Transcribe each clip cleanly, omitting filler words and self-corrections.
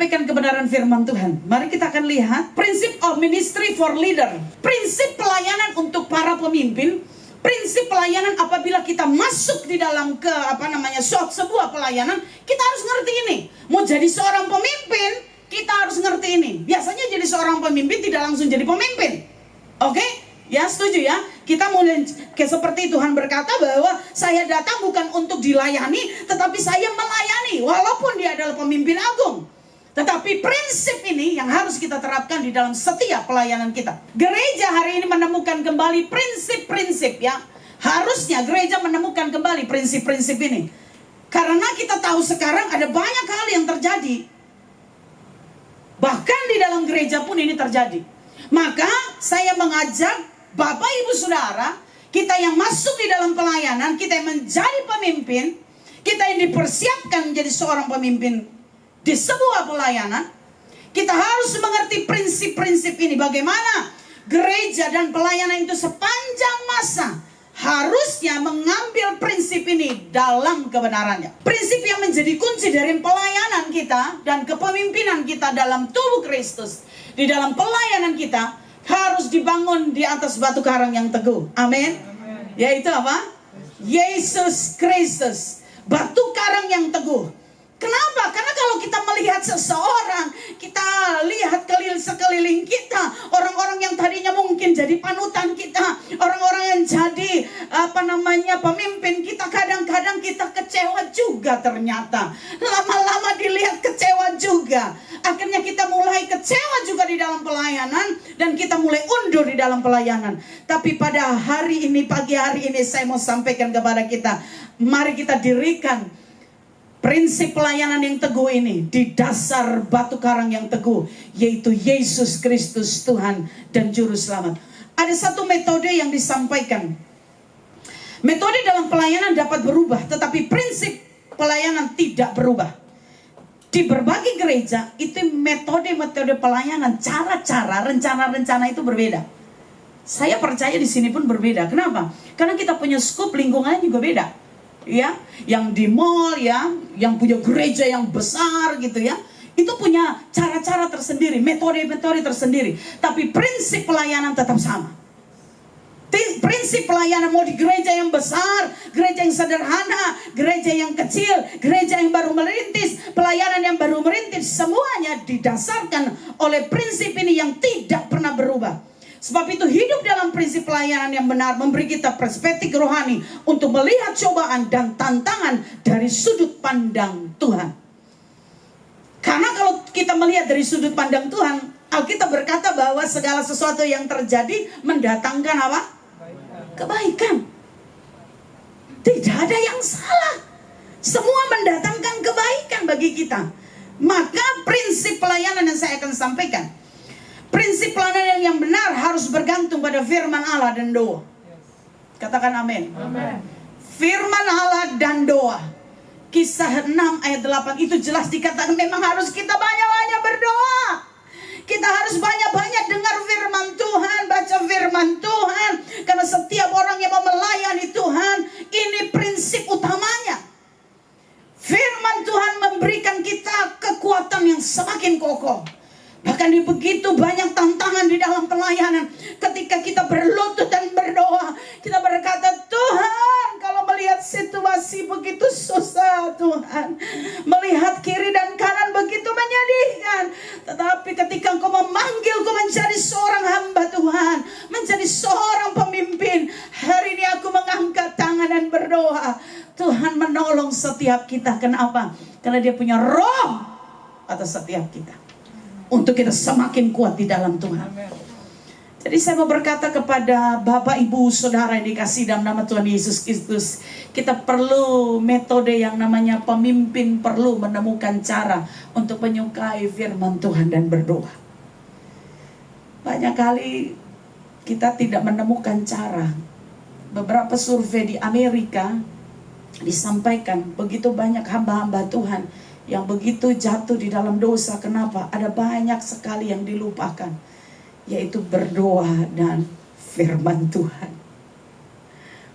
menyampaikan kebenaran firman Tuhan. Mari kita akan lihat prinsip of ministry for leader. Prinsip pelayanan untuk para pemimpin. Prinsip pelayanan apabila kita masuk di dalam sebuah pelayanan, kita harus ngerti ini. Mau jadi seorang pemimpin, kita harus ngerti ini. Biasanya jadi seorang pemimpin tidak langsung jadi pemimpin. Oke? Ya, setuju ya? Kita mulai seperti Tuhan berkata bahwa saya datang bukan untuk dilayani, tetapi saya melayani walaupun dia adalah pemimpin agung. Tetapi prinsip ini yang harus kita terapkan di dalam setiap pelayanan kita. Gereja hari ini menemukan kembali prinsip-prinsip ya. Harusnya gereja menemukan kembali prinsip-prinsip ini. Karena kita tahu sekarang ada banyak hal yang terjadi. Bahkan di dalam gereja pun ini terjadi. Maka saya mengajak Bapak Ibu Saudara, kita yang masuk di dalam pelayanan, kita yang menjadi pemimpin, kita yang dipersiapkan menjadi seorang pemimpin di sebuah pelayanan, kita harus mengerti prinsip-prinsip ini. Bagaimana gereja dan pelayanan itu sepanjang masa harusnya mengambil prinsip ini dalam kebenarannya. Prinsip yang menjadi kunci dari pelayanan kita dan kepemimpinan kita dalam tubuh Kristus. Di dalam pelayanan kita harus dibangun di atas batu karang yang teguh. Amin. Yaitu apa? Yesus Kristus. Batu karang yang teguh. Kenapa? Karena kalau kita melihat seseorang, kita lihat sekeliling kita, orang-orang yang tadinya mungkin jadi panutan kita, orang-orang yang jadi pemimpin kita, kadang-kadang kita kecewa juga ternyata. Lama-lama dilihat kecewa juga. Akhirnya kita mulai kecewa juga di dalam pelayanan dan kita mulai undur di dalam pelayanan. Tapi pada hari ini, pagi hari ini saya mau sampaikan kepada kita, mari kita dirikan prinsip pelayanan yang teguh ini di dasar batu karang yang teguh, yaitu Yesus Kristus Tuhan dan Juru Selamat. Ada satu metode yang disampaikan. Metode dalam pelayanan dapat berubah, tetapi prinsip pelayanan tidak berubah. Di berbagai gereja itu metode-metode pelayanan, cara-cara, rencana-rencana itu berbeda. Saya percaya di sini pun berbeda. Kenapa? Karena kita punya skup lingkungannya juga beda. Ya, yang di mall ya, yang punya gereja yang besar gitu ya, itu punya cara-cara tersendiri, metode-metode tersendiri. Tapi prinsip pelayanan tetap sama. Prinsip pelayanan mau di gereja yang besar, gereja yang sederhana, gereja yang kecil, gereja yang baru merintis, pelayanan yang baru merintis, semuanya didasarkan oleh prinsip ini yang tidak pernah berubah. Sebab itu hidup dalam prinsip pelayanan yang benar memberi kita perspektif rohani untuk melihat cobaan dan tantangan dari sudut pandang Tuhan. Karena kalau kita melihat dari sudut pandang Tuhan, Alkitab berkata bahwa segala sesuatu yang terjadi mendatangkan apa? Kebaikan. Tidak ada yang salah. Semua mendatangkan kebaikan bagi kita. Maka prinsip pelayanan yang saya akan sampaikan, prinsip pelayanan yang benar harus bergantung pada firman Allah dan doa. Katakan amin. Firman Allah dan doa. Kisah 6 ayat 8 itu jelas dikatakan memang harus kita banyak-banyak berdoa. Kita harus banyak-banyak dengar firman Tuhan, baca firman Tuhan. Karena setiap orang yang mau melayani Tuhan, ini prinsip utamanya. Firman Tuhan memberikan kita kekuatan yang semakin kokoh. Bahkan di begitu banyak tantangan di dalam pelayanan, ketika kita berlutut dan berdoa, kita berkata, Tuhan, kalau melihat situasi begitu susah, Tuhan, melihat kiri dan kanan begitu menyedihkan, tetapi ketika Engkau memanggilku menjadi seorang hamba Tuhan, menjadi seorang pemimpin, hari ini aku mengangkat tangan dan berdoa. Tuhan menolong setiap kita. Kenapa? Karena Dia punya roh atas setiap kita, untuk kita semakin kuat di dalam Tuhan. Jadi saya mau berkata kepada Bapak, Ibu, Saudara yang dikasihi dalam nama Tuhan Yesus Kristus, kita perlu metode yang namanya pemimpin perlu menemukan cara untuk menyukai firman Tuhan dan berdoa. Banyak kali kita tidak menemukan cara. Beberapa survei di Amerika disampaikan begitu banyak hamba-hamba Tuhan yang begitu jatuh di dalam dosa. Kenapa? Ada banyak sekali yang dilupakan, yaitu berdoa dan firman Tuhan.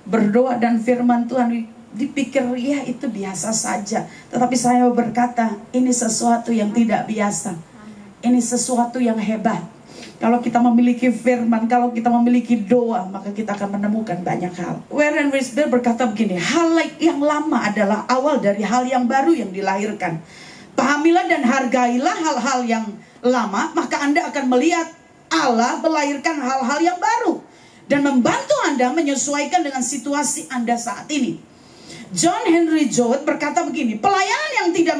Berdoa dan firman Tuhan dipikir ya itu biasa saja. Tetapi saya berkata, ini sesuatu yang tidak biasa. Ini sesuatu yang hebat. Kalau kita memiliki firman, kalau kita memiliki doa, maka kita akan menemukan banyak hal. Warren Wiersbe berkata begini, hal yang lama adalah awal dari hal yang baru yang dilahirkan. Pahamilah dan hargailah hal-hal yang lama, maka Anda akan melihat Allah melahirkan hal-hal yang baru dan membantu Anda menyesuaikan dengan situasi Anda saat ini. John Henry Jowett berkata begini, pelayanan yang tidak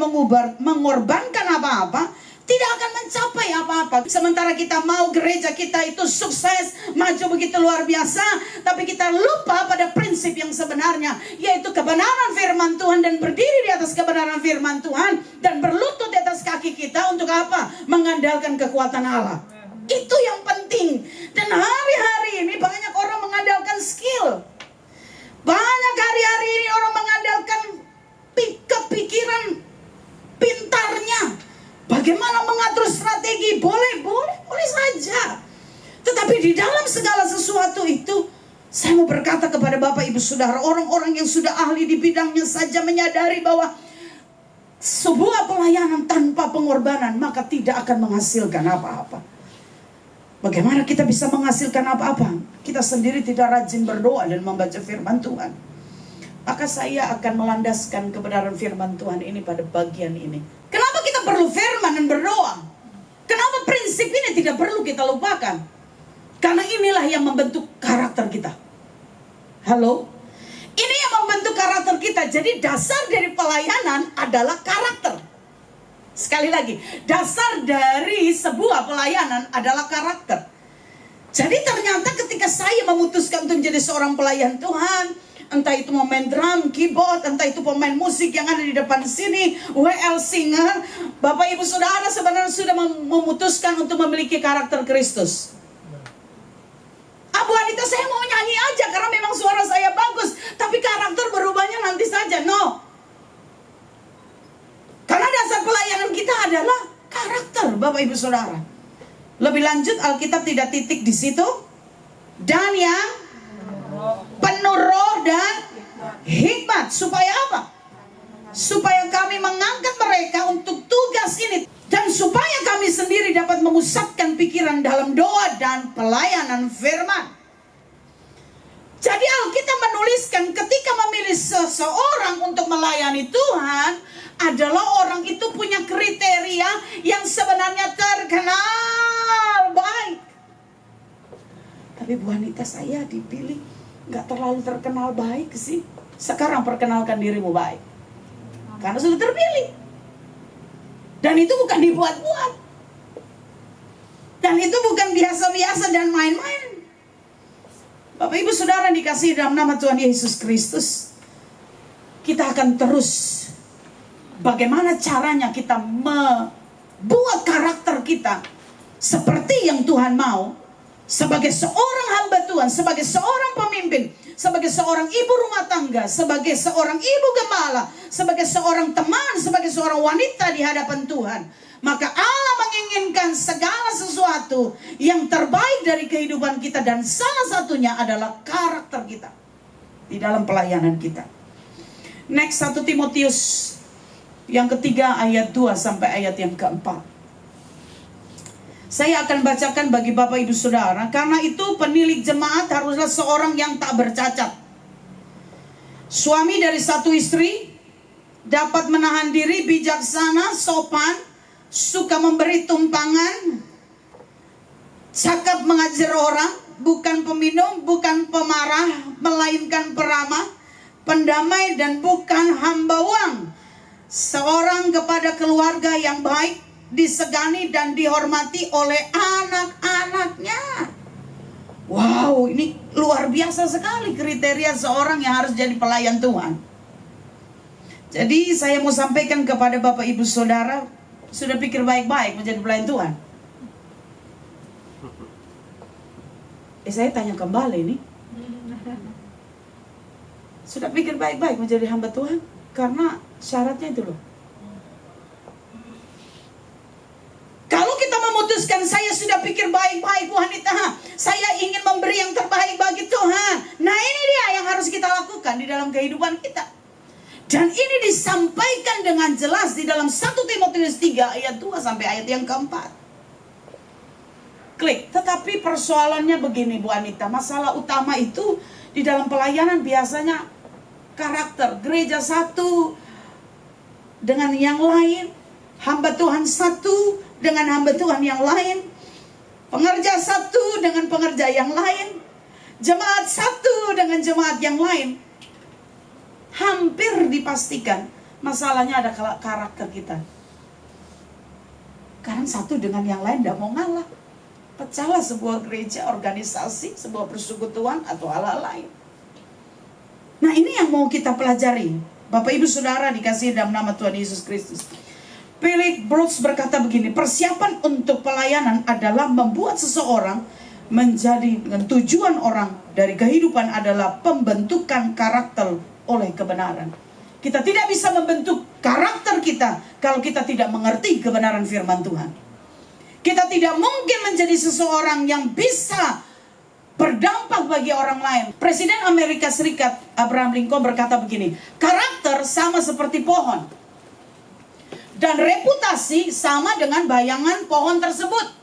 mengorbankan apa-apa tidak akan mencapai apa-apa. Sementara kita mau gereja kita itu sukses, maju begitu luar biasa, tapi kita lupa pada prinsip yang sebenarnya, yaitu kebenaran firman Tuhan dan berdiri di atas kebenaran firman Tuhan dan berlutut di atas kaki kita untuk apa? Mengandalkan kekuatan Allah. Itu yang penting. Dan hari-hari ini banyak orang mengandalkan skill. Banyak hari-hari ini orang mengandalkan kepikiran pintarnya. Bagaimana mengatur strategi? Boleh saja. Tetapi di dalam segala sesuatu itu, saya mau berkata kepada Bapak Ibu Saudara, orang-orang yang sudah ahli di bidangnya saja menyadari bahwa sebuah pelayanan tanpa pengorbanan maka tidak akan menghasilkan apa-apa. Bagaimana kita bisa menghasilkan apa-apa? Kita sendiri tidak rajin berdoa dan membaca firman Tuhan. Maka saya akan melandaskan kebenaran firman Tuhan ini pada bagian ini. Kenapa kita perlu firman dan berdoa? Kenapa prinsip ini tidak perlu kita lupakan? Karena inilah yang membentuk karakter kita. Halo? Ini yang membentuk karakter kita. Jadi dasar dari pelayanan adalah karakter. Sekali lagi, dasar dari sebuah pelayanan adalah karakter. Jadi ternyata ketika saya memutuskan untuk menjadi seorang pelayan Tuhan, entah itu mau main drum, keyboard, entah itu pemain musik yang ada di depan sini, WL singer, Bapak Ibu Saudara sebenarnya sudah memutuskan untuk memiliki karakter Kristus. Bu Anita, saya mau nyanyi aja karena memang suara saya bagus, tapi karakter berubahnya nanti saja. No. Karena dasar pelayanan kita adalah karakter, Bapak Ibu Saudara. Lebih lanjut, Alkitab tidak titik di situ. Dan yang penuh roh dan hikmat. Supaya apa? Supaya kami mengangkat mereka untuk tugas ini. Dan supaya kami sendiri dapat memusatkan pikiran dalam doa dan pelayanan firman. Jadi Alkitab menuliskan ketika memilih seseorang untuk melayani Tuhan, adalah orang itu punya kriteria yang sebenarnya terkenal baik. Tapi Bu Anita, saya dipilih gak terlalu terkenal baik sih. Sekarang perkenalkan dirimu baik, karena sudah terpilih. Dan itu bukan dibuat-buat. Dan itu bukan biasa-biasa dan main-main. Bapak Ibu Saudara dikasihi dalam nama Tuhan Yesus Kristus, kita akan terus bagaimana caranya kita membuat karakter kita seperti yang Tuhan mau. Sebagai seorang hamba Tuhan, sebagai seorang pemimpin, sebagai seorang ibu rumah tangga, sebagai seorang ibu gembala, sebagai seorang teman, sebagai seorang wanita di hadapan Tuhan, maka Allah menginginkan segala sesuatu yang terbaik dari kehidupan kita, dan salah satunya adalah karakter kita di dalam pelayanan kita. Next, 1 Timotius yang ketiga ayat 2 sampai ayat yang keempat. Saya akan bacakan bagi Bapak Ibu Saudara. Karena itu penilik jemaat haruslah seorang yang tak bercacat, suami dari satu istri, dapat menahan diri, bijaksana, sopan, suka memberi tumpangan, cakap mengajar orang, bukan peminum, bukan pemarah, melainkan peramah, pendamai, dan bukan hamba uang. Seorang kepada keluarga yang baik, disegani dan dihormati oleh anak-anaknya. Wow, ini luar biasa sekali kriteria seorang yang harus jadi pelayan Tuhan. Jadi saya mau sampaikan kepada Bapak Ibu Saudara, sudah pikir baik-baik menjadi pelayan Tuhan? Saya tanya kembali nih, sudah pikir baik-baik menjadi hamba Tuhan? Karena syaratnya itu loh. Kalau kita memutuskan saya sudah pikir baik-baik, wanita, saya ingin memberi yang terbaik bagi Tuhan. Nah, ini dia yang harus kita lakukan di dalam kehidupan kita. Dan ini disampaikan dengan jelas di dalam 1 Timotius 3 ayat 2 sampai ayat yang keempat. Klik. Tetapi persoalannya begini Bu Anita, masalah utama itu di dalam pelayanan biasanya karakter. Gereja satu dengan yang lain, hamba Tuhan satu dengan hamba Tuhan yang lain, pengerja satu dengan pengerja yang lain, jemaat satu dengan jemaat yang lain. Hampir dipastikan masalahnya ada karakter kita. Karena satu dengan yang lain tidak mau ngalah. Pecahlah sebuah gereja, organisasi, sebuah persekutuan atau hal-hal lain. Nah, ini yang mau kita pelajari. Bapak Ibu Saudara dikasihi dalam nama Tuhan Yesus Kristus. Philip Brooks berkata begini, persiapan untuk pelayanan adalah membuat seseorang menjadi, dengan tujuan orang dari kehidupan adalah pembentukan karakter oleh kebenaran. Kita tidak bisa membentuk karakter kita kalau kita tidak mengerti kebenaran firman Tuhan. Kita tidak mungkin menjadi seseorang yang bisa berdampak bagi orang lain. Presiden Amerika Serikat Abraham Lincoln berkata begini, karakter sama seperti pohon, dan reputasi sama dengan bayangan pohon tersebut.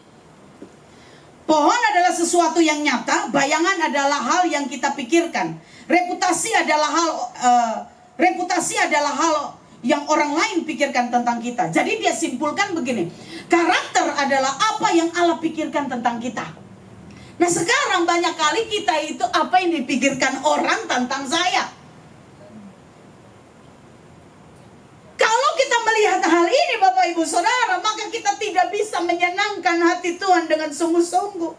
Pohon adalah sesuatu yang nyata, bayangan adalah hal yang kita pikirkan. Reputasi adalah hal yang orang lain pikirkan tentang kita. Jadi dia simpulkan begini, karakter adalah apa yang Allah pikirkan tentang kita. Nah, sekarang banyak kali kita itu apa yang dipikirkan orang tentang saya. Kalau kita melihat hal ini Bapak Ibu Saudara, maka kita tidak bisa menyenangkan hati Tuhan dengan sungguh-sungguh.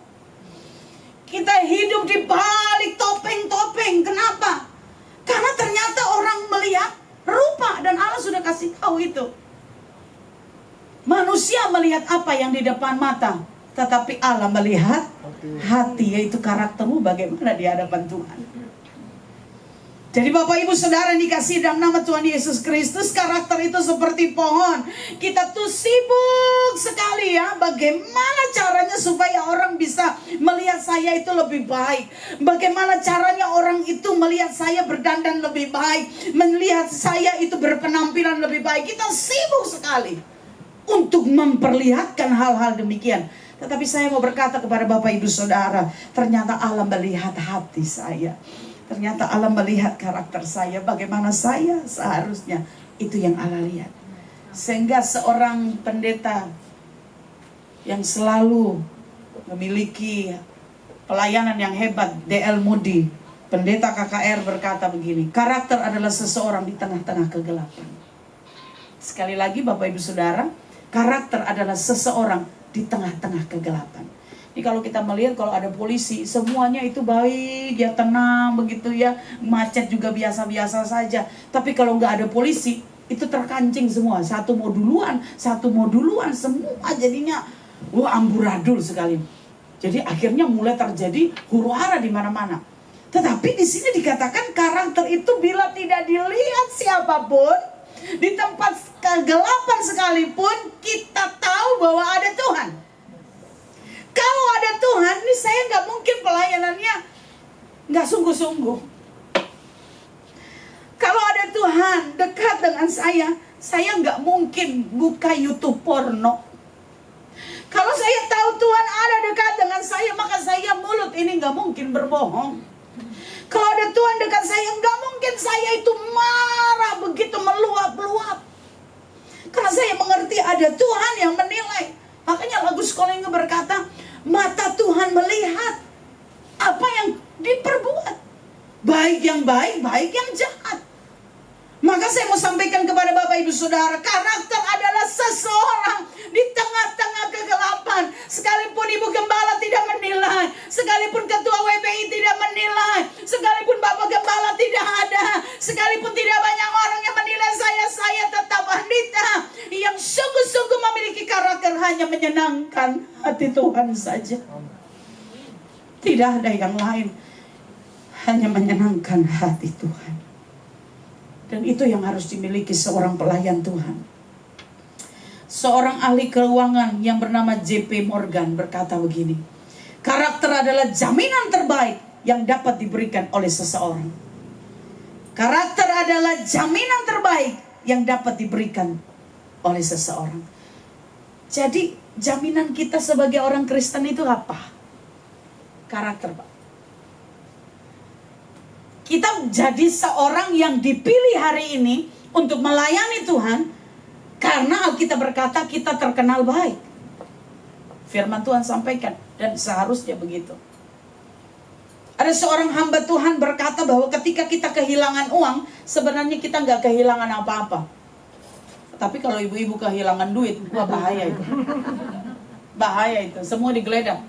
Kita hidup di balik topeng-topeng. Kenapa? Karena ternyata orang melihat rupa, dan Allah sudah kasih tahu itu. Manusia melihat apa yang di depan mata, tetapi Allah melihat hati, yaitu karaktermu bagaimana di hadapan Tuhan. Jadi Bapak Ibu Saudara dikasih dalam nama Tuhan Yesus Kristus, karakter itu seperti pohon. Kita tuh sibuk sekali ya, bagaimana caranya supaya orang bisa melihat saya itu lebih baik. Bagaimana caranya orang itu melihat saya berdandan lebih baik, melihat saya itu berpenampilan lebih baik. Kita sibuk sekali untuk memperlihatkan hal-hal demikian. Tetapi saya mau berkata kepada Bapak Ibu Saudara, ternyata Allah melihat hati saya. Ternyata Allah melihat karakter saya, bagaimana saya seharusnya. Itu yang Allah lihat. Sehingga seorang pendeta yang selalu memiliki pelayanan yang hebat, D.L. Moody, pendeta KKR, berkata begini, karakter adalah seseorang di tengah-tengah kegelapan. Sekali lagi Bapak Ibu Saudara, karakter adalah seseorang di tengah-tengah kegelapan. Jadi kalau kita melihat kalau ada polisi, semuanya itu baik, ya tenang begitu ya, macet juga biasa-biasa saja. Tapi kalau nggak ada polisi, itu terkancing semua. Satu mau duluan, semua jadinya amburadul sekali. Jadi akhirnya mulai terjadi huru-hara di mana-mana. Tetapi di sini dikatakan karakter itu bila tidak dilihat siapapun, di tempat kegelapan sekalipun, kita tahu bahwa ada Tuhan. Kalau ada Tuhan, ini saya nggak mungkin pelayanannya nggak sungguh-sungguh. Kalau ada Tuhan dekat dengan saya nggak mungkin buka YouTube porno. Kalau saya tahu Tuhan ada dekat dengan saya, maka saya mulut ini nggak mungkin berbohong. Kalau ada Tuhan dekat saya, nggak mungkin saya itu marah begitu meluap-luap. Karena saya mengerti ada Tuhan yang menilai. Makanya lagu sekolah ini berkata, mata Tuhan melihat apa yang diperbuat, baik yang baik, baik yang jahat. Maka saya mau sampaikan kepada Bapak Ibu Saudara, karakter adalah seseorang di tengah-tengah kegelapan. Sekalipun Ibu Gembala tidak menilai, sekalipun Ketua WBI tidak menilai, sekalipun Bapak Gembala tidak ada, sekalipun tidak banyak orang yang menilai saya tetap wanita yang sungguh-sungguh memiliki karakter hanya menyenangkan hati Tuhan saja. Tidak ada yang lain, hanya menyenangkan hati Tuhan. Dan itu yang harus dimiliki seorang pelayan Tuhan. Seorang ahli keuangan yang bernama J.P. Morgan berkata begini, karakter adalah jaminan terbaik yang dapat diberikan oleh seseorang. Karakter adalah jaminan terbaik yang dapat diberikan oleh seseorang. Jadi jaminan kita sebagai orang Kristen itu apa? Karakter, Pak. Kita jadi seorang yang dipilih hari ini untuk melayani Tuhan karena Alkitab berkata kita terkenal baik. Firman Tuhan sampaikan dan seharusnya begitu. Ada seorang hamba Tuhan berkata bahwa ketika kita kehilangan uang, sebenarnya kita nggak kehilangan apa-apa. Tapi kalau ibu-ibu kehilangan duit, wah bahaya itu. Bahaya itu, semua digeledah.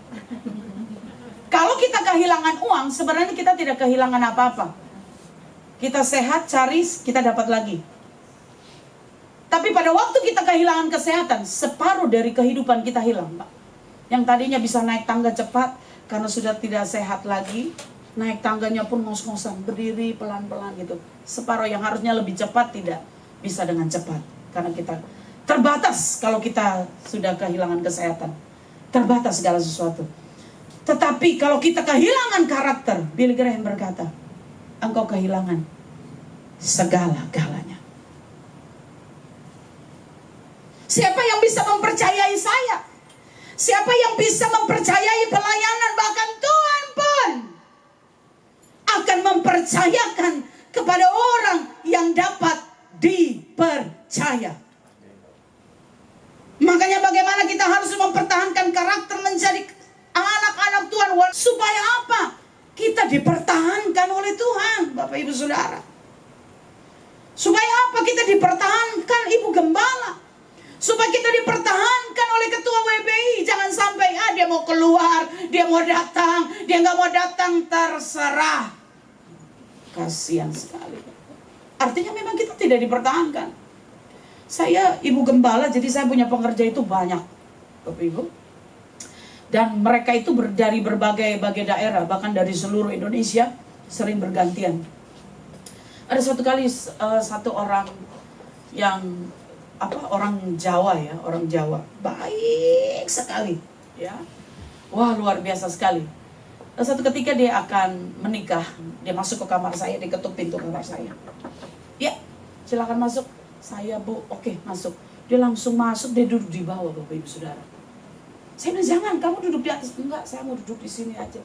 Kalau kita kehilangan uang, sebenarnya kita tidak kehilangan apa-apa. Kita sehat, cari, kita dapat lagi. Tapi pada waktu kita kehilangan kesehatan, separuh dari kehidupan kita hilang, Pak. Yang tadinya bisa naik tangga cepat, karena sudah tidak sehat lagi, naik tangganya pun ngos-ngosan, berdiri pelan-pelan gitu. Separuh yang harusnya lebih cepat tidak bisa dengan cepat. Karena kita terbatas kalau kita sudah kehilangan kesehatan. Terbatas segala sesuatu. Tetapi kalau kita kehilangan karakter, Billy Graham berkata, engkau kehilangan segala-galanya. Siapa yang bisa mempercayai saya? Siapa yang bisa mempercayai pelayanan? Bahkan Tuhan pun akan mempercayakan kepada orang yang dapat dipercaya. Makanya bagaimana kita harus mempertahankan karakter menjadi anak-anak Tuhan. Supaya apa? Kita dipertahankan oleh Tuhan, Bapak Ibu Saudara. Supaya apa? Kita dipertahankan Ibu Gembala. Supaya kita dipertahankan oleh Ketua WBI. Jangan sampai dia mau keluar, dia mau datang, dia nggak mau datang, terserah. Kasihan sekali. Artinya memang kita tidak dipertahankan. Saya Ibu Gembala, jadi saya punya pekerja itu banyak, Bapak Ibu. Dan mereka itu dari berbagai daerah, bahkan dari seluruh Indonesia, sering bergantian. Ada satu kali satu orang yang orang Jawa ya, orang Jawa, baik sekali, ya, wah luar biasa sekali. Satu ketika dia akan menikah, dia masuk ke kamar saya, dia ketuk pintu kamar saya. Ya, silakan masuk. Saya Bu, oke masuk. Dia langsung masuk, dia duduk di bawah, Bapak Ibu Saudara. Saya bilang, jangan, kamu duduk di atas. Enggak, saya mau duduk di sini aja.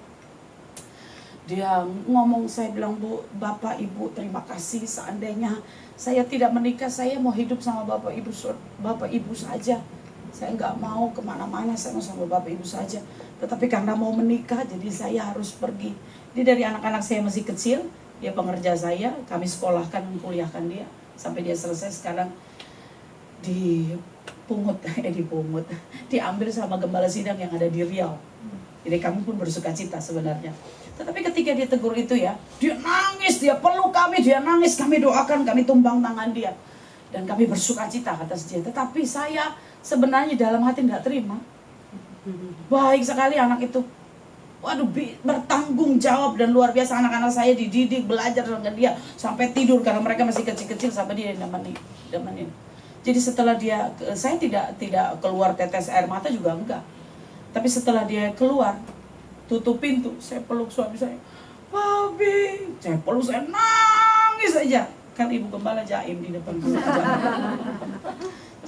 Dia ngomong, saya bilang, Bu, Bapak Ibu, terima kasih. Seandainya saya tidak menikah, saya mau hidup sama Bapak Ibu saja. Saya nggak mau kemana-mana, saya mau sama Bapak Ibu saja. Tetapi karena mau menikah, jadi saya harus pergi. Dia dari anak-anak saya masih kecil, dia pengerja saya, kami sekolahkan, kuliahkan dia. Sampai dia selesai, sekarang diambil sama gembala sidang yang ada di Riau. Jadi kami pun bersuka cita sebenarnya. Tetapi ketika dia tegur itu ya, dia nangis, dia peluk kami, dia nangis, kami doakan, kami tumbang tangan dia. Dan kami bersuka cita atas dia. Tetapi saya sebenarnya dalam hati tidak terima. Baik sekali anak itu. Waduh, bertanggung jawab dan luar biasa. Anak-anak saya dididik, belajar dengan dia sampai tidur karena mereka masih kecil-kecil sampai dia nemenin. Jadi setelah dia, saya tidak keluar tetes air mata juga enggak. Tapi setelah dia keluar, tutup pintu, saya peluk suami saya. Papi, saya peluk, saya nangis aja. Kan Ibu Gembala jaim di depan saya.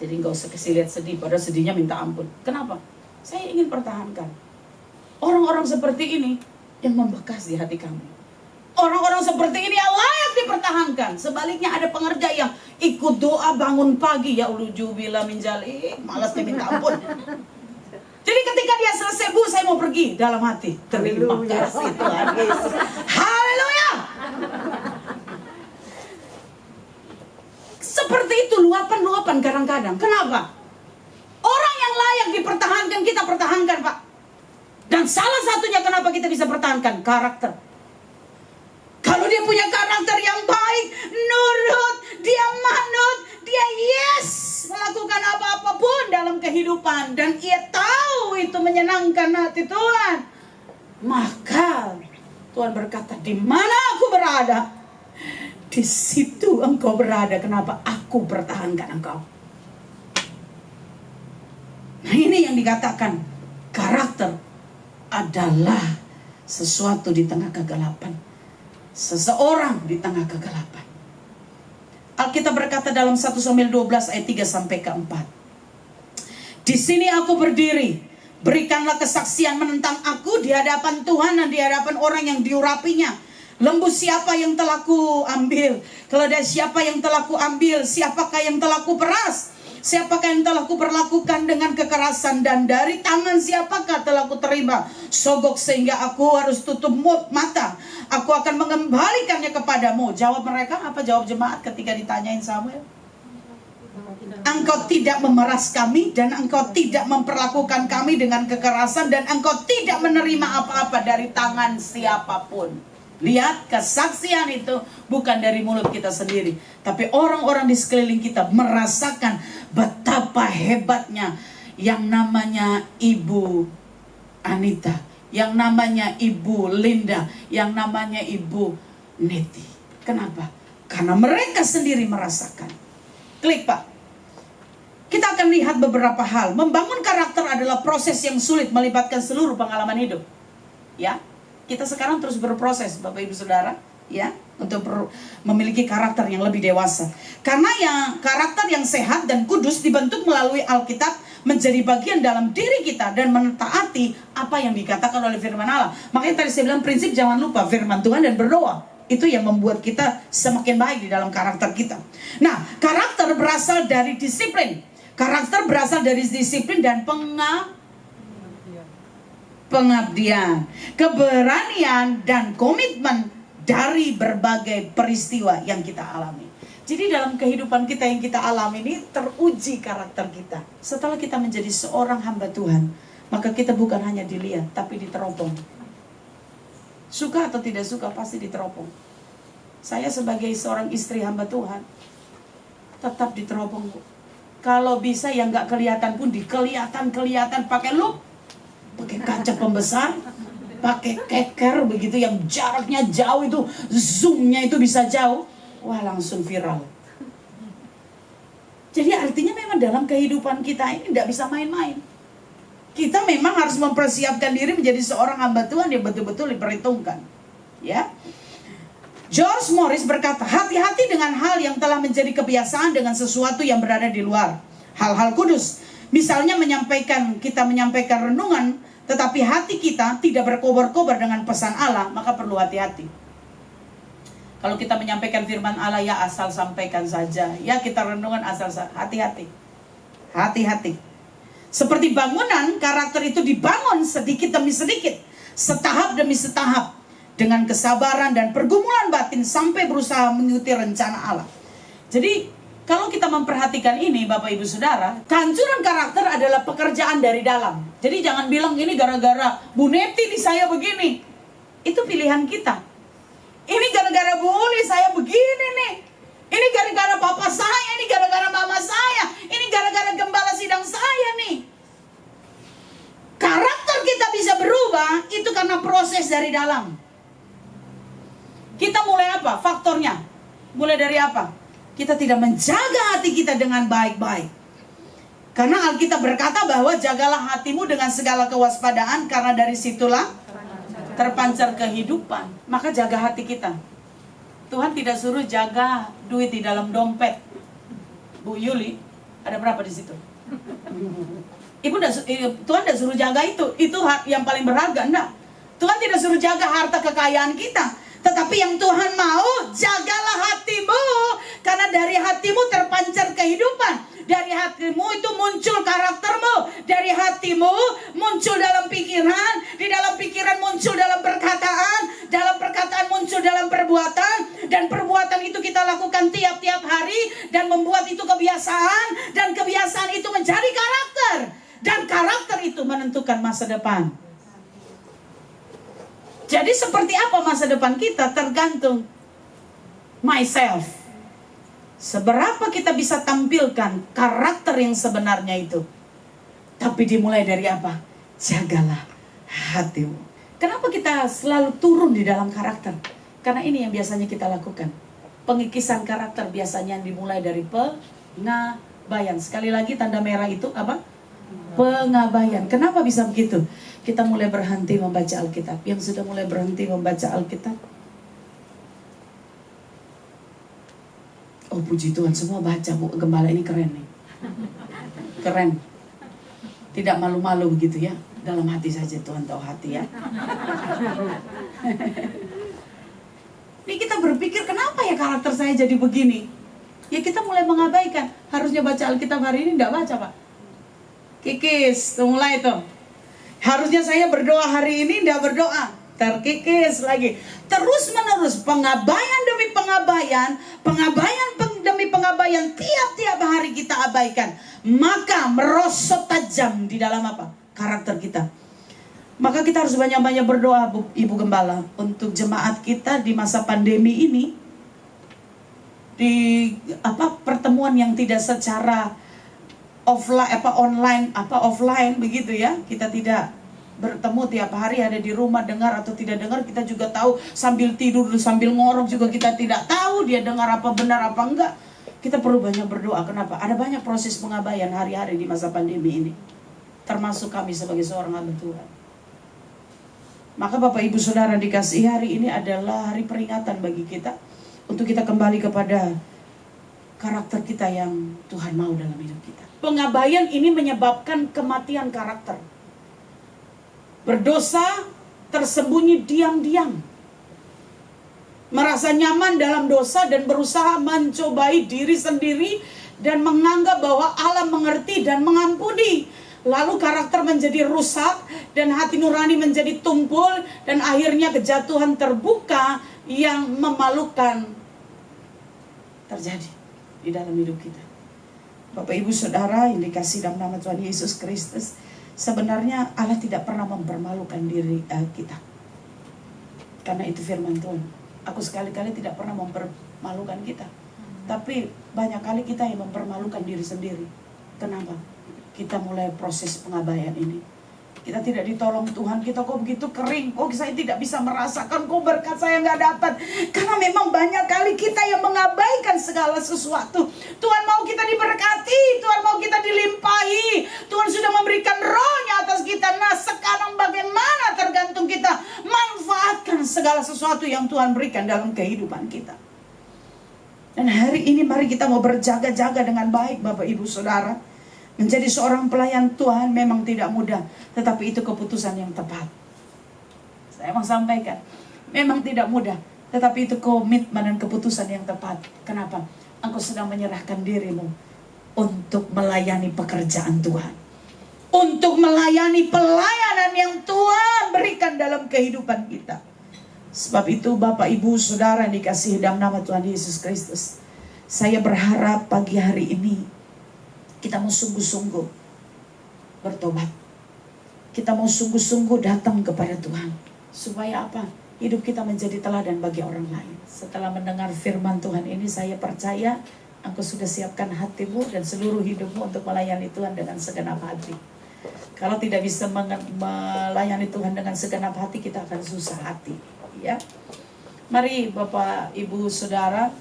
Jadi enggak usah kasih lihat sedih, padahal sedihnya minta ampun. Kenapa? Saya ingin pertahankan. Orang-orang seperti ini yang membekas di hati kami. Orang-orang seperti ini yang layak dipertahankan. Sebaliknya ada pengerja yang ikut doa bangun pagi, ya ulujubillah min jalik, malas dia minta ampun. Jadi ketika dia selesai, Bu saya mau pergi, dalam hati terima kasih Tuhan Yesus. Haleluya. Seperti itu luapan-luapan kadang-kadang. Kenapa? Orang yang layak dipertahankan, kita pertahankan, Pak. Dan salah satunya kenapa kita bisa pertahankan, karakter. Kalau dia punya karakter yang baik, nurut, dia manut, dia yes melakukan apa-apapun dalam kehidupan, dan ia tahu itu menyenangkan hati Tuhan, maka Tuhan berkata, di mana aku berada, di situ engkau berada. Kenapa? Aku pertahankan engkau. Nah ini yang dikatakan karakter adalah sesuatu di tengah kegelapan. seseorang di tengah kegelapan. Alkitab berkata dalam 1 Samuel 12 ayat 3 sampai ke 4. Di sini aku berdiri, berikanlah kesaksian menentang aku di hadapan Tuhan dan di hadapan orang yang diurapinya. Lembu siapa yang telah ku ambil? Keledai siapa yang telah ku ambil? Siapakah yang telah ku peras? Siapakah yang telah kuperlakukan dengan kekerasan? Dan dari tangan siapakah telah kuterima sogok sehingga aku harus tutup mata? Aku akan mengembalikannya kepadamu. Jawab mereka, apa jawab jemaat ketika ditanyain Samuel? Engkau tidak memeras kami dan engkau tidak memperlakukan kami dengan kekerasan dan engkau tidak menerima apa-apa dari tangan siapapun. Lihat, kesaksian itu bukan dari mulut kita sendiri, tapi orang-orang di sekeliling kita merasakan betapa hebatnya yang namanya Ibu Anita, yang namanya Ibu Linda, yang namanya Ibu Neti. Kenapa? Karena mereka sendiri merasakan. Klik Pak. Kita akan lihat beberapa hal. Membangun karakter adalah proses yang sulit, melibatkan seluruh pengalaman hidup. Ya. Kita sekarang terus berproses, Bapak Ibu Saudara, ya, untuk memiliki karakter yang lebih dewasa. Karena yang karakter yang sehat dan kudus dibentuk melalui Alkitab menjadi bagian dalam diri kita dan mentaati apa yang dikatakan oleh firman Allah. Makanya tadi saya bilang prinsip jangan lupa firman Tuhan dan berdoa. Itu yang membuat kita semakin baik di dalam karakter kita. Nah, karakter berasal dari disiplin. Karakter berasal dari disiplin dan pengabdian, keberanian dan komitmen dari berbagai peristiwa yang kita alami. Jadi dalam kehidupan kita yang kita alami ini teruji karakter kita. Setelah kita menjadi seorang hamba Tuhan, maka kita bukan hanya dilihat tapi diteropong. Suka atau tidak suka pasti diteropong. Saya sebagai seorang istri hamba Tuhan tetap diteropong. Kalau bisa yang nggak kelihatan pun kelihatan pakai lup. Pakai kaca pembesar, pakai keker begitu yang jaraknya jauh itu, zoomnya itu bisa jauh, wah langsung viral. Jadi artinya memang dalam kehidupan kita ini tidak bisa main-main. Kita memang harus mempersiapkan diri menjadi seorang hamba Tuhan yang betul-betul diperhitungkan. Ya, George Morris berkata, hati-hati dengan hal yang telah menjadi kebiasaan dengan sesuatu yang berada di luar. Hal-hal kudus. Misalnya kita menyampaikan renungan, tetapi hati kita tidak berkobar-kobar dengan pesan Allah, maka perlu hati-hati. Kalau kita menyampaikan firman Allah, ya asal sampaikan saja. Ya kita renungan asal hati-hati. Hati-hati. Seperti bangunan, karakter itu dibangun sedikit demi sedikit, setahap demi setahap, dengan kesabaran dan pergumulan batin sampai berusaha mengikuti rencana Allah. Jadi kalau kita memperhatikan ini Bapak Ibu Saudara, kehancuran karakter adalah pekerjaan dari dalam. Jadi jangan bilang ini gara-gara Bu Neti nih saya begini. Itu pilihan kita. Ini gara-gara Bu Uli saya begini nih. Ini gara-gara papa saya, ini gara-gara mama saya, ini gara-gara gembala sidang saya nih. Karakter kita bisa berubah itu karena proses dari dalam. Kita mulai apa? Faktornya. Mulai dari apa? Kita tidak menjaga hati kita dengan baik-baik. Karena Alkitab berkata bahwa jagalah hatimu dengan segala kewaspadaan, karena dari situlah terpancar kehidupan. Maka jaga hati kita. Tuhan tidak suruh jaga duit di dalam dompet. Bu Yuli, ada berapa di situ? Tuhan tidak suruh jaga itu yang paling berharga. Enggak. Tuhan tidak suruh jaga harta kekayaan kita. Tetapi yang Tuhan mau, jagalah hatimu. Karena dari hatimu terpancar kehidupan. Dari hatimu itu muncul karaktermu. Dari hatimu muncul dalam pikiran. Di dalam pikiran muncul dalam perkataan. Dalam perkataan muncul dalam perbuatan. Dan perbuatan itu kita lakukan tiap-tiap hari. Dan membuat itu kebiasaan. Dan kebiasaan itu menjadi karakter. Dan karakter itu menentukan masa depan. Jadi seperti apa masa depan kita tergantung myself. Seberapa kita bisa tampilkan karakter yang sebenarnya itu. Tapi dimulai dari apa? Jagalah hatimu. Kenapa kita selalu turun di dalam karakter? Karena ini yang biasanya kita lakukan. Pengikisan karakter biasanya dimulai dari pengabaian. Sekali lagi tanda merah itu apa? Pengabaian. Kenapa bisa begitu? Kita mulai berhenti membaca Alkitab. Yang sudah mulai berhenti membaca Alkitab, Oh puji Tuhan, semua baca Bu, gembala ini keren nih. Keren. Tidak malu-malu begitu ya. Dalam hati saja, Tuhan tahu hati ya. Ini kita berpikir kenapa ya karakter saya jadi begini. Ya kita mulai mengabaikan. Harusnya baca Alkitab hari ini, tidak baca Pak. Kikis, tuh mulai tuh. Harusnya saya berdoa hari ini, tidak berdoa. Terkikis lagi. Terus menerus pengabaian demi pengabaian, demi pengabaian, tiap-tiap hari kita abaikan. Maka merosot tajam di dalam apa? Karakter kita. Maka kita harus banyak-banyak berdoa Ibu Gembala untuk jemaat kita di masa pandemi ini. Di pertemuan yang tidak secara offline begitu ya. Kita tidak bertemu tiap hari, ada di rumah, dengar atau tidak dengar. Kita juga tahu sambil tidur, sambil ngorok juga kita tidak tahu dia dengar apa benar apa enggak. Kita perlu banyak berdoa. Kenapa? Ada banyak proses pengabaian hari-hari di masa pandemi ini. Termasuk kami sebagai seorang hamba Tuhan. Maka Bapak Ibu Saudara dikasihi, hari ini adalah hari peringatan bagi kita. Untuk kita kembali kepada karakter kita yang Tuhan mau dalam hidup kita. Pengabaian ini menyebabkan kematian karakter. Berdosa, tersembunyi diam-diam. Merasa nyaman dalam dosa dan berusaha mencobai diri sendiri dan menganggap bahwa Allah mengerti dan mengampuni. Lalu karakter menjadi rusak dan hati nurani menjadi tumpul dan akhirnya kejatuhan terbuka yang memalukan terjadi di dalam hidup kita. Bapak Ibu Saudara yang dikasihi dalam nama Tuhan Yesus Kristus, sebenarnya Allah tidak pernah mempermalukan diri kita. Karena itu firman Tuhan. Aku sekali-kali tidak pernah mempermalukan kita. Tapi banyak kali kita yang mempermalukan diri sendiri. Kenapa? Kita mulai proses pengabaian ini. Kita tidak ditolong Tuhan, kita kok begitu kering, kok saya tidak bisa merasakan, kok berkat saya nggak dapat. Karena memang banyak kali kita yang mengabaikan segala sesuatu. Tuhan mau kita diberkati, Tuhan mau kita dilimpahi, Tuhan sudah memberikan rohnya atas kita. Nah sekarang bagaimana tergantung kita manfaatkan segala sesuatu yang Tuhan berikan dalam kehidupan kita. Dan hari ini mari kita mau berjaga-jaga dengan baik Bapak Ibu Saudara. Menjadi seorang pelayan Tuhan memang tidak mudah, tetapi itu keputusan yang tepat. Saya mau sampaikan, memang tidak mudah, tetapi itu komitmen dan keputusan yang tepat. Kenapa? Engkau sedang menyerahkan dirimu untuk melayani pekerjaan Tuhan, untuk melayani pelayanan yang Tuhan berikan dalam kehidupan kita. Sebab itu Bapak Ibu Saudara yang dikasihi dalam nama Tuhan Yesus Kristus, saya berharap pagi hari ini kita mau sungguh-sungguh bertobat. Kita mau sungguh-sungguh datang kepada Tuhan. Supaya apa? Hidup kita menjadi teladan bagi orang lain. Setelah mendengar firman Tuhan ini, saya percaya engkau sudah siapkan hatimu dan seluruh hidupmu untuk melayani Tuhan dengan segenap hati. Kalau tidak bisa melayani Tuhan dengan segenap hati, kita akan susah hati. Ya, mari Bapak Ibu Saudara,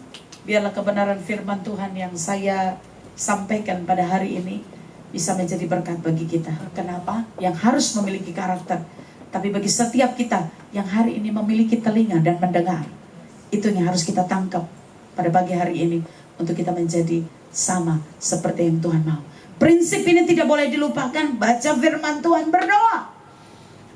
biarlah kebenaran firman Tuhan yang saya sampaikan pada hari ini bisa menjadi berkat bagi kita. Kenapa? Yang harus memiliki karakter. Tapi bagi setiap kita yang hari ini memiliki telinga dan mendengar, itu yang harus kita tangkap pada pagi hari ini untuk kita menjadi sama seperti yang Tuhan mau. Prinsip ini tidak boleh dilupakan. Baca firman Tuhan, berdoa.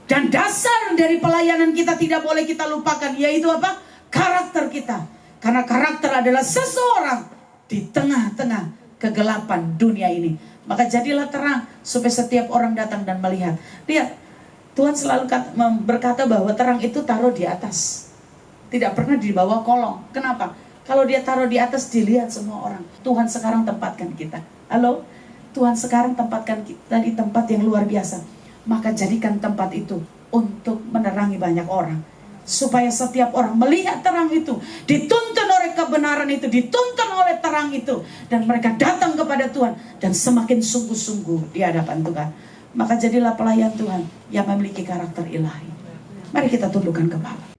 Dan dasar dari pelayanan kita tidak boleh kita lupakan, yaitu apa? Karakter kita. Karena karakter adalah seseorang di tengah-tengah kegelapan dunia ini. Maka jadilah terang supaya setiap orang datang dan melihat. Lihat, Tuhan selalu berkata bahwa terang itu taruh di atas, tidak pernah di bawah kolong. Kenapa? Kalau dia taruh di atas, dilihat semua orang. Tuhan sekarang tempatkan kita. Halo? Tuhan sekarang tempatkan kita di tempat yang luar biasa. Maka jadikan tempat itu untuk menerangi banyak orang. Supaya setiap orang melihat terang itu, dituntun oleh kebenaran itu, dituntun oleh terang itu, dan mereka datang kepada Tuhan dan semakin sungguh-sungguh di hadapan Tuhan. Maka jadilah pelayan Tuhan yang memiliki karakter ilahi. Mari kita tundukkan kepala.